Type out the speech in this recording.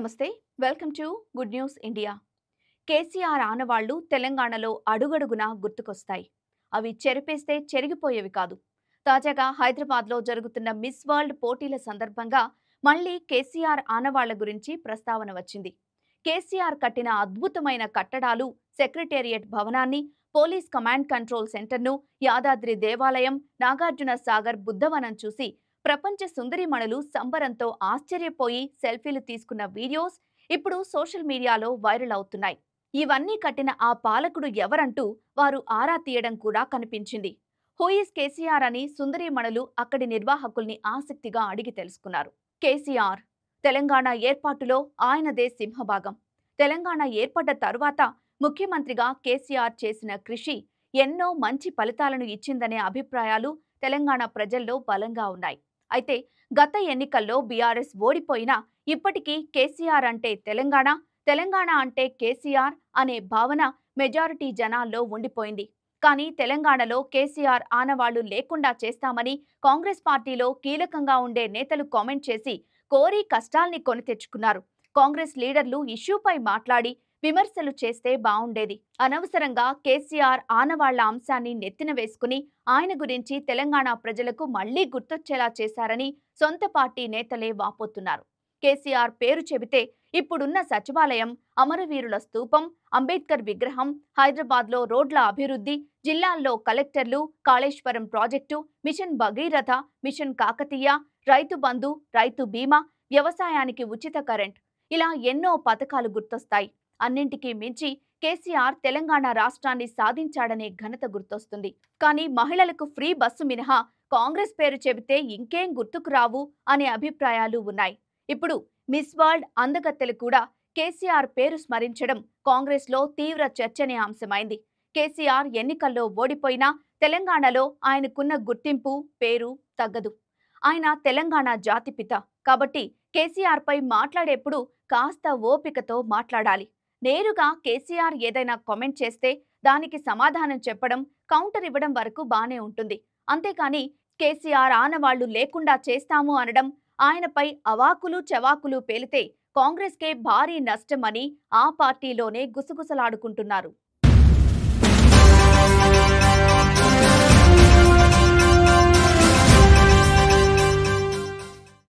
నమస్తే welcome to good news India. KCR ఆనవాళ్లు తెలంగాణలో అడుగడుగునా గుర్తుకొస్తాయి. అవి చెరిపేస్తే చెరిగిపోయేవి కాదు. తాజాగా హైదరాబాద్లో జరుగుతున్న మిస్ వరల్డ్ పోటీల సందర్భంగా మళ్లీ కేసీఆర్ ఆనవాళ్ల గురించి ప్రస్తావన వచ్చింది. కేసీఆర్ కట్టిన అద్భుతమైన కట్టడాలు, సెక్రటేరియట్ భవనాన్ని, పోలీస్ కమాండ్ కంట్రోల్ సెంటర్ను, యాదాద్రి దేవాలయం, నాగార్జున సాగర్ బుద్ధవనం చూసి ప్రపంచ సుందరిమణులు సంబరంతో ఆశ్చర్యపోయి సెల్ఫీలు తీసుకున్న వీడియోస్ ఇప్పుడు సోషల్ మీడియాలో వైరల్ అవుతున్నాయి. ఇవన్నీ కట్టిన ఆ పాలకుడు ఎవరంటూ వారు ఆరా తీయడం కూడా కనిపించింది. హూయిస్ కేసీఆర్ అని సుందరిమణులు అక్కడి నిర్వాహకుల్ని ఆసక్తిగా అడిగి తెలుసుకున్నారు. కేసీఆర్ తెలంగాణ ఏర్పాటులో ఆయనదే సింహభాగం. తెలంగాణ ఏర్పడ్డ తరువాత ముఖ్యమంత్రిగా కేసీఆర్ చేసిన కృషి ఎన్నో మంచి ఫలితాలను ఇచ్చిందనే అభిప్రాయాలు తెలంగాణ ప్రజల్లో బలంగా ఉన్నాయి. అయితే గత ఎన్నికల్లో బీఆర్ఎస్ ఓడిపోయినా ఇప్పటికీ కేసీఆర్ అంటే తెలంగాణ, తెలంగాణ అంటే కేసీఆర్ అనే భావన మెజారిటీ జనాల్లో ఉండిపోయింది. కానీ తెలంగాణలో కేసీఆర్ ఆనవాళ్లు లేకుండా చేస్తామని కాంగ్రెస్ పార్టీలో కీలకంగా ఉండే నేతలు కామెంట్ చేసి కోరి కష్టాల్ని కొని తెచ్చుకున్నారు. కాంగ్రెస్ లీడర్లు ఇష్యూపై మాట్లాడి విమర్శలు చేస్తే బావుండేది. అనవసరంగా కేసీఆర్ ఆనవాళ్ల అంశాన్ని నెత్తిన వేసుకుని ఆయన గురించి తెలంగాణ ప్రజలకు మళ్లీ గుర్తొచ్చేలా చేశారని సొంత పార్టీ నేతలే వాపోతున్నారు. కేసీఆర్ పేరు చెబితే ఇప్పుడున్న సచివాలయం, అమరవీరుల స్తూపం, అంబేద్కర్ విగ్రహం, హైదరాబాద్లో రోడ్ల అభివృద్ధి, జిల్లాల్లో కలెక్టర్లు, Kaleshwaram project, mission Bhagiratha, mission Kakatiya, Rythu Bandhu, రైతు బీమా, వ్యవసాయానికి ఉచిత కరెంట్, ఇలా ఎన్నో పథకాలు గుర్తొస్తాయి. అన్నింటికీ మించి కేసీఆర్ తెలంగాణ రాష్ట్రాన్ని సాధించాడనే ఘనత గుర్తొస్తుంది. కానీ మహిళలకు ఫ్రీ బస్సు మినహా కాంగ్రెస్ పేరు చెబితే ఇంకేం గుర్తుకు రావు అనే అభిప్రాయాలు ఉన్నాయి. ఇప్పుడు మిస్ వరల్డ్ అందగత్తెలు కూడా కేసీఆర్ పేరు స్మరించడం కాంగ్రెస్లో తీవ్ర చర్చనీయాంశమైంది. కేసీఆర్ ఎన్నికల్లో ఓడిపోయినా తెలంగాణలో ఆయనకున్న గుర్తింపు, పేరు తగ్గదు. ఆయన తెలంగాణ జాతిపిత కాబట్టి కేసీఆర్ పై మాట్లాడేప్పుడు కాస్త ఓపికతో మాట్లాడాలి. నేరుగా కేసీఆర్ ఏదైనా కామెంట్ చేస్తే దానికి సమాధానం చెప్పడం, కౌంటర్ ఇవ్వడం వరకు బానే ఉంటుంది. అంతేకాని కేసీఆర్ ఆనవాళ్లు లేకుండా చేస్తాము అనడం, ఆయనపై అవాకులు చవాకులు పేలితే కాంగ్రెస్కే భారీ నష్టమని ఆ పార్టీలోనే గుసగుసలాడుకుంటున్నారు.